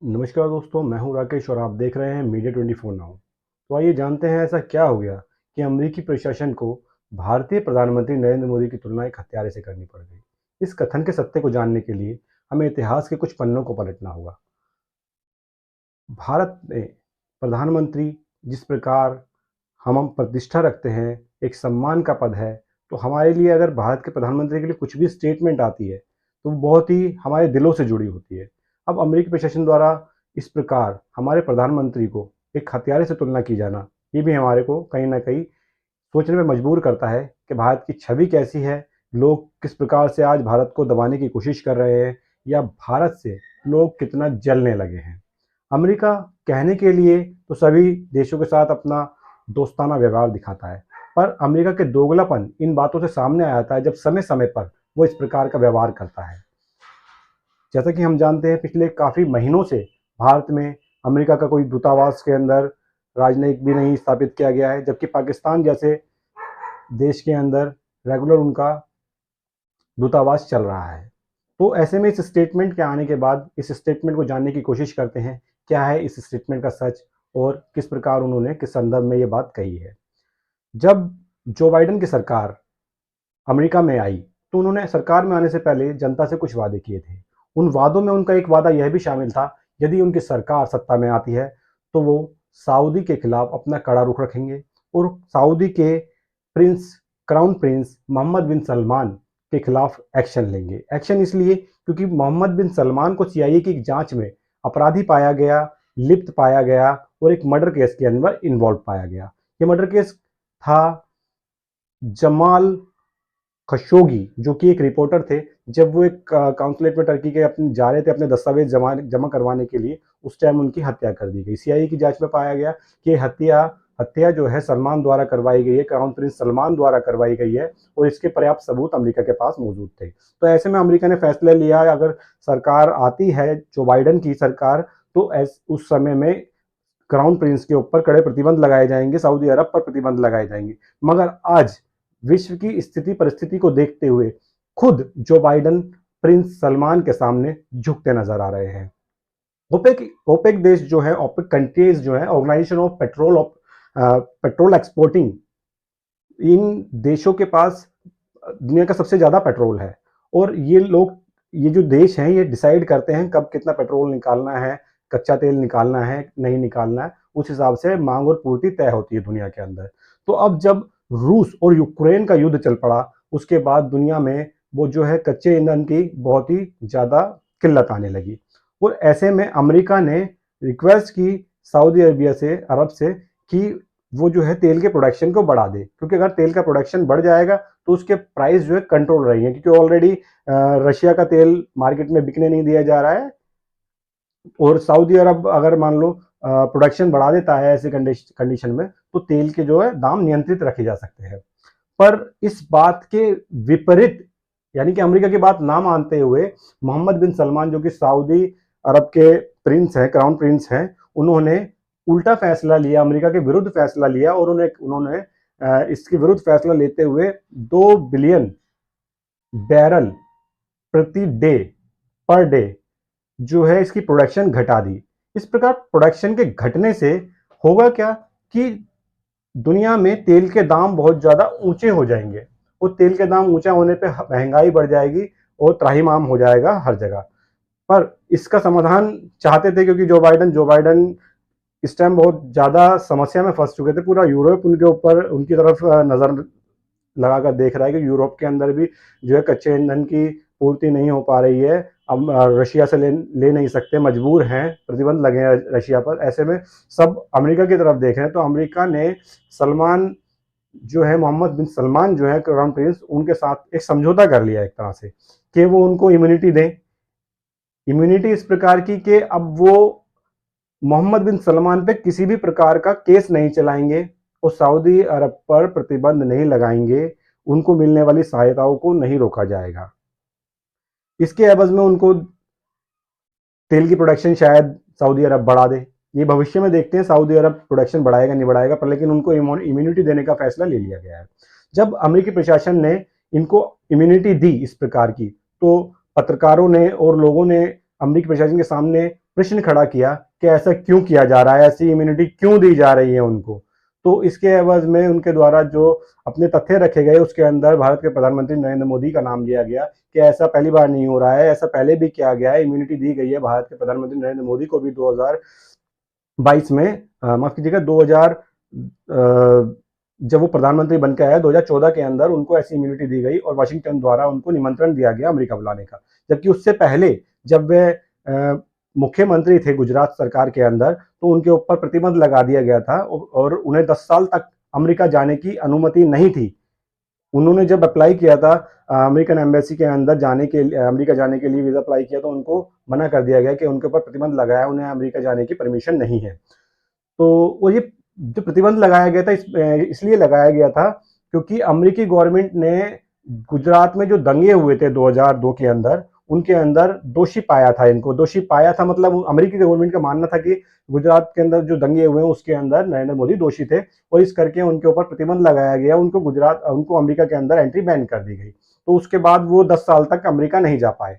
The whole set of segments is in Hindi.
नमस्कार दोस्तों, मैं हूं राकेश और आप देख रहे हैं मीडिया 24 नाउ। तो आइए जानते हैं ऐसा क्या हो गया कि अमेरिकी प्रशासन को भारतीय प्रधानमंत्री नरेंद्र मोदी की तुलना एक हत्यारे से करनी पड़ गई। इस कथन के सत्य को जानने के लिए हमें इतिहास के कुछ पन्नों को पलटना होगा। भारत में प्रधानमंत्री जिस प्रकार हम प्रतिष्ठा रखते हैं, एक सम्मान का पद है, तो हमारे लिए अगर भारत के प्रधानमंत्री के लिए कुछ भी स्टेटमेंट आती है, तो वो बहुत ही हमारे दिलों से जुड़ी होती है। अब अमेरिकी प्रशासन द्वारा इस प्रकार हमारे प्रधानमंत्री को एक हत्यारे से तुलना की जाना, ये भी हमारे को कहीं न कहीं सोचने में मजबूर करता है कि भारत की छवि कैसी है, लोग किस प्रकार से आज भारत को दबाने की कोशिश कर रहे हैं या भारत से लोग कितना जलने लगे हैं। अमेरिका कहने के लिए तो सभी देशों के साथ अपना दोस्ताना व्यवहार दिखाता है, पर अमेरिका के दोगलापन इन बातों से सामने आ जाता है जब समय समय पर वो इस प्रकार का व्यवहार करता है। जैसा कि हम जानते हैं, पिछले काफ़ी महीनों से भारत में अमेरिका का कोई दूतावास के अंदर राजनयिक भी नहीं स्थापित किया गया है, जबकि पाकिस्तान जैसे देश के अंदर रेगुलर उनका दूतावास चल रहा है। तो ऐसे में इस स्टेटमेंट के आने के बाद इस स्टेटमेंट को जानने की कोशिश करते हैं, क्या है इस स्टेटमेंट का सच और किस प्रकार उन्होंने किस संदर्भ में ये बात कही है। जब जो बाइडेन की सरकार अमेरिका में आई, तो उन्होंने सरकार में आने से पहले जनता से कुछ वादे किए थे। उन वादों में उनका एक वादा यह भी शामिल था, यदि उनकी सरकार सत्ता में आती है, तो वो सऊदी के खिलाफ अपना कड़ा रुख रखेंगे और सऊदी के प्रिंस क्राउन प्रिंस मोहम्मद बिन सलमान के खिलाफ एक्शन लेंगे। एक्शन इसलिए क्योंकि मोहम्मद बिन सलमान को सीआईए की जांच में अपराधी पाया गया, लिप्त पाया गया और एक मर्डर केस के अंदर इन्वॉल्व पाया गया। ये मर्डर केस था जमाल खशोगी, जो कि एक रिपोर्टर थे। जब वो एक काउंसलेट में टर्की के अपने जा रहे थे अपने दस्तावेज जमा करवाने के लिए, उस टाइम उनकी हत्या कर दी गई। सीआईए की जांच में पाया गया कि हत्या हत्या जो है सलमान द्वारा करवाई गई है, क्राउन प्रिंस सलमान द्वारा करवाई गई है और इसके पर्याप्त सबूत अमेरिका के पास मौजूद थे। तो ऐसे में अमेरिका ने फैसला लिया, अगर सरकार आती है जो बाइडेन की सरकार, तो उस समय में क्राउन प्रिंस के ऊपर कड़े प्रतिबंध लगाए जाएंगे, सऊदी अरब पर प्रतिबंध लगाए जाएंगे। मगर आज विश्व की स्थिति परिस्थिति को देखते हुए खुद जो बाइडेन प्रिंस सलमान के सामने झुकते नजर आ रहे हैं। ओपेक ओपेक देश जो है, ओपेक कंट्रीज जो है, ऑर्गेनाइजेशन ऑफ पेट्रोल एक्सपोर्टिंग, इन देशों के पास दुनिया का सबसे ज्यादा पेट्रोल है और ये जो देश हैं, ये डिसाइड करते हैं कब कितना पेट्रोल निकालना है, कच्चा तेल निकालना है, नहीं निकालना है। उस हिसाब से मांग और पूर्ति तय होती है दुनिया के अंदर। तो अब जब रूस और यूक्रेन का युद्ध चल पड़ा, उसके बाद दुनिया में वो जो है कच्चे ईंधन की बहुत ही ज़्यादा किल्लत आने लगी और ऐसे में अमेरिका ने रिक्वेस्ट की सऊदी अरबिया से, अरब से, कि वो जो है तेल के प्रोडक्शन को बढ़ा दे, क्योंकि अगर तेल का प्रोडक्शन बढ़ जाएगा तो उसके प्राइस जो है कंट्रोल रहेंगे, क्योंकि ऑलरेडी रशिया का तेल मार्केट में बिकने नहीं दिया जा रहा है और सऊदी अरब अगर मान लो प्रोडक्शन बढ़ा देता है ऐसे कंडीशन में, तो तेल के जो है दाम नियंत्रित रखे जा सकते हैं। पर इस बात के विपरीत, यानी कि अमेरिका की बात ना मानते हुए, मोहम्मद बिन सलमान जो कि सऊदी अरब के प्रिंस हैं, क्राउन प्रिंस हैं, उन्होंने उल्टा फैसला लिया, अमेरिका के विरुद्ध फैसला लिया और उन्होंने इसके विरुद्ध फैसला लेते हुए 2 बिलियन बैरल प्रति डे, पर डे जो है इसकी प्रोडक्शन घटा दी। इस प्रकार प्रोडक्शन के घटने से होगा क्या कि दुनिया में तेल के दाम बहुत ज्यादा ऊंचे हो जाएंगे और तेल के दाम ऊंचा होने पे महंगाई बढ़ जाएगी और त्राहिमाम हो जाएगा हर जगह। पर इसका समाधान चाहते थे, क्योंकि जो बाइडन इस टाइम बहुत ज्यादा समस्या में फंस चुके थे। पूरा यूरोप उनके ऊपर, उनकी तरफ नजर लगाकर देख रहा है कि यूरोप के अंदर भी जो है कच्चे ईंधन की पूर्ति नहीं हो पा रही है। अब रशिया से ले नहीं सकते, मजबूर हैं, प्रतिबंध लगे हैं रशिया पर। ऐसे में सब अमेरिका की तरफ देख रहे हैं। तो अमेरिका ने सलमान जो है, मोहम्मद बिन सलमान जो है क्राउन प्रिंस, उनके साथ एक समझौता कर लिया एक तरह से कि वो उनको इम्यूनिटी दें। इम्यूनिटी इस प्रकार की कि अब वो मोहम्मद बिन सलमान पे किसी भी प्रकार का केस नहीं चलाएंगे और सऊदी अरब पर प्रतिबंध नहीं लगाएंगे, उनको मिलने वाली सहायताओं को नहीं रोका जाएगा। इसके एवज में उनको तेल की प्रोडक्शन शायद सऊदी अरब बढ़ा दे। ये भविष्य में देखते हैं सऊदी अरब प्रोडक्शन बढ़ाएगा नहीं बढ़ाएगा, पर लेकिन उनको इम्यूनिटी देने का फैसला ले लिया गया है। जब अमेरिकी प्रशासन ने इनको इम्यूनिटी दी इस प्रकार की, तो पत्रकारों ने और लोगों ने अमेरिकी प्रशासन के सामने प्रश्न खड़ा किया कि ऐसा क्यों किया जा रहा है, ऐसी इम्यूनिटी क्यों दी जा रही है उनको। तो इसके एवज में उनके द्वारा जो अपने तथ्य रखे गए उसके अंदर भारत के प्रधानमंत्री नरेंद्र मोदी का नाम लिया गया कि ऐसा पहली बार नहीं हो रहा है, ऐसा पहले भी किया गया है, इम्यूनिटी दी गई है भारत के प्रधानमंत्री नरेंद्र मोदी को भी 2022 में, माफ कीजिएगा 2000, जब वो प्रधानमंत्री बन के आया 2014 के अंदर उनको ऐसी इम्यूनिटी दी गई और वाशिंगटन द्वारा उनको निमंत्रण दिया गया अमेरिका बुलाने का। जबकि उससे पहले जब वे मुख्यमंत्री थे गुजरात सरकार के अंदर तो उनके ऊपर प्रतिबंध लगा दिया गया था और उन्हें 10 साल तक अमेरिका जाने की अनुमति नहीं थी। उन्होंने जब अप्लाई किया था अमेरिकन एम्बेसी के अंदर जाने के अमेरिका जाने के लिए वीज़ा अप्लाई किया तो उनको मना कर दिया गया कि उनके ऊपर प्रतिबंध लगाया, उन्हें अमेरिका जाने की परमिशन नहीं है। तो वो ये जो प्रतिबंध लगाया गया था इसलिए लगाया गया था क्योंकि अमेरिकी गवर्नमेंट ने गुजरात में जो दंगे हुए थे 2002 के अंदर, उनके अंदर दोषी पाया था। इनको दोषी पाया था मतलब अमेरिकी गवर्नमेंट का मानना था कि गुजरात के अंदर जो दंगे हुए हैं उसके अंदर नरेंद्र मोदी दोषी थे और इस करके उनके ऊपर प्रतिबंध लगाया गया, उनको अमेरिका के अंदर एंट्री बैन कर दी गई। तो उसके बाद वो 10 साल तक अमेरिका नहीं जा पाए।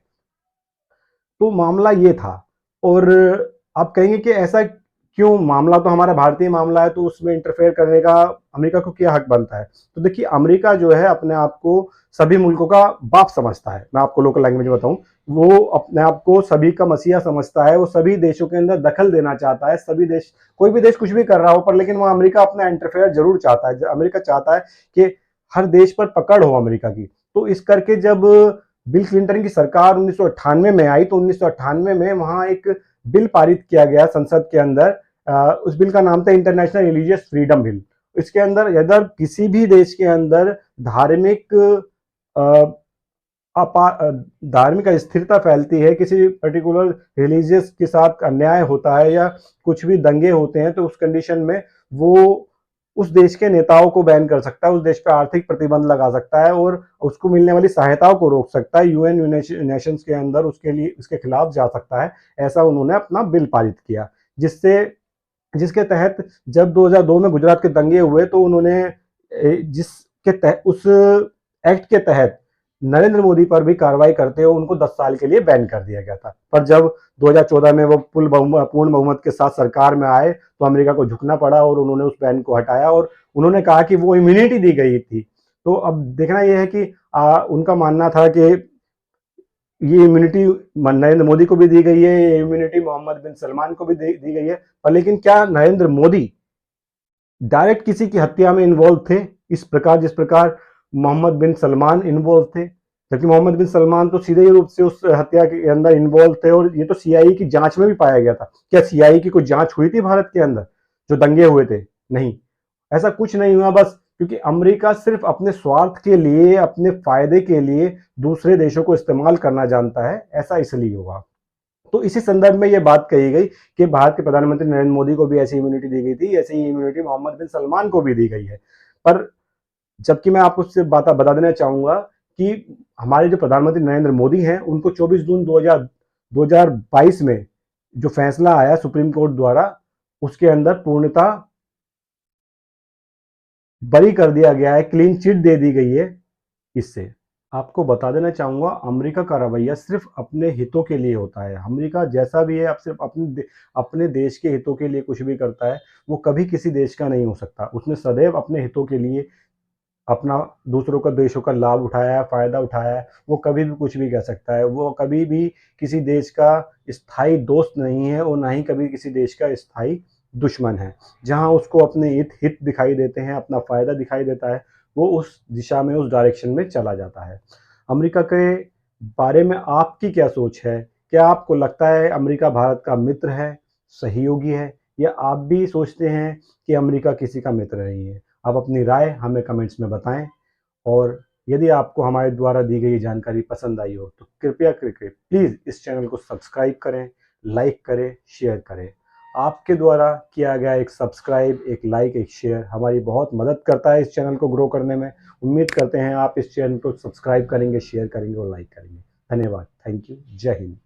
तो मामला ये था। और आप कहेंगे कि ऐसा क्यों, मामला तो हमारा भारतीय मामला है तो उसमें इंटरफेयर करने का अमेरिका को क्या हक बनता है। तो देखिए अमेरिका जो है अपने आप को सभी मुल्कों का बाप समझता है, मैं आपको लोकल लैंग्वेज में बताऊं, वो अपने आप को सभी का मसीहा समझता है, वो सभी देशों के अंदर दखल देना चाहता है। सभी देश, कोई भी देश कुछ भी कर रहा हो पर लेकिन वो अमेरिका अपना इंटरफेयर जरूर चाहता है। अमेरिका चाहता है कि हर देश पर पकड़ हो अमेरिका की। तो इस करके जब बिल क्लिंटन की सरकार 1998 में आई तो 1998 में वहां एक बिल पारित किया गया संसद के अंदर। उस बिल का नाम था इंटरनेशनल रिलीजियस फ्रीडम बिल। इसके अंदर यदि किसी भी देश के अंदर धार्मिक धार्मिक अस्थिरता फैलती है, किसी पर्टिकुलर रिलीजियस के साथ अन्याय होता है या कुछ भी दंगे होते हैं तो उस कंडीशन में वो उस देश के नेताओं को बैन कर सकता है, उस देश पर आर्थिक प्रतिबंध लगा सकता है और उसको मिलने वाली सहायताओं को रोक सकता है। यूएन नेशंस के अंदर उसके लिए उसके खिलाफ जा सकता है। ऐसा उन्होंने अपना बिल पारित किया जिसके तहत जब 2002 में गुजरात के दंगे हुए तो उन्होंने जिसके तहत उस एक्ट के तहत नरेंद्र मोदी पर भी कार्रवाई करते हुए उनको 10 साल के लिए बैन कर दिया गया था। पर जब 2014 में वो पूर्ण बहुमत के साथ सरकार में आए तो अमेरिका को झुकना पड़ा और उन्होंने उस बैन को हटाया और उन्होंने कहा कि वो इम्यूनिटी दी गई थी। तो अब देखना यह है कि उनका मानना था कि ये इम्यूनिटी नरेंद्र मोदी को भी दी गई है, ये इम्यूनिटी मोहम्मद बिन सलमान को भी दी गई है, पर लेकिन क्या नरेंद्र मोदी डायरेक्ट किसी की हत्या में इन्वॉल्व थे इस प्रकार जिस प्रकार मोहम्मद बिन सलमान इन्वॉल्व थे? जबकि मोहम्मद बिन सलमान तो सीधे रूप से उस हत्या के अंदर इन्वॉल्व थे और ये तो सीआईए की जांच में भी पाया गया था। क्या सीआईए की कोई जांच हुई थी भारत के अंदर जो दंगे हुए थे? नहीं, ऐसा कुछ नहीं हुआ। बस क्योंकि अमेरिका सिर्फ अपने स्वार्थ के लिए, अपने फायदे के लिए दूसरे देशों को इस्तेमाल करना जानता है, ऐसा इसलिए हुआ। तो इसी संदर्भ में यह बात कही गई कि भारत के प्रधानमंत्री नरेंद्र मोदी को भी ऐसी इम्यूनिटी दी गई थी, ऐसी ही इम्यूनिटी मोहम्मद बिन सलमान को भी दी गई है। पर जबकि मैं आपको उससे बता देना चाहूंगा कि हमारे जो प्रधानमंत्री नरेंद्र मोदी हैं उनको 24 जून 2022 में जो फैसला आया सुप्रीम कोर्ट द्वारा उसके अंदर पूर्णतः बरी कर दिया गया है, क्लीन चिट दे दी गई है। इससे आपको बता देना चाहूंगा अमेरिका का रवैया सिर्फ अपने हितों के लिए होता है। अमेरिका जैसा भी है अब सिर्फ अपने देश के हितों के लिए कुछ भी करता है, वो कभी किसी देश का नहीं हो सकता। उसने सदैव अपने हितों के लिए अपना दूसरों का देशों का लाभ उठाया है, फायदा उठाया है। वो कभी भी कुछ भी कह सकता है, वो कभी भी किसी देश का स्थायी दोस्त नहीं है और ना ही कभी किसी देश का स्थायी दुश्मन है। जहां उसको अपने हित दिखाई देते हैं, अपना फायदा दिखाई देता है, वो उस दिशा में, उस डायरेक्शन में चला जाता है। अमेरिका के बारे में आपकी क्या सोच है? क्या आपको लगता है अमेरिका भारत का मित्र है, सहयोगी है, या आप भी सोचते हैं कि अमेरिका किसी का मित्र नहीं है? आप अपनी राय हमें कमेंट्स में बताएं और यदि आपको हमारे द्वारा दी गई जानकारी पसंद आई हो तो कृपया करके प्लीज़ इस चैनल को सब्सक्राइब करें, लाइक करें, शेयर करें। आपके द्वारा किया गया एक सब्सक्राइब, एक लाइक, एक शेयर हमारी बहुत मदद करता है इस चैनल को ग्रो करने में। उम्मीद करते हैं आप इस चैनल को सब्सक्राइब करेंगे, शेयर करेंगे और लाइक करेंगे। धन्यवाद। Thank you. जय हिंद।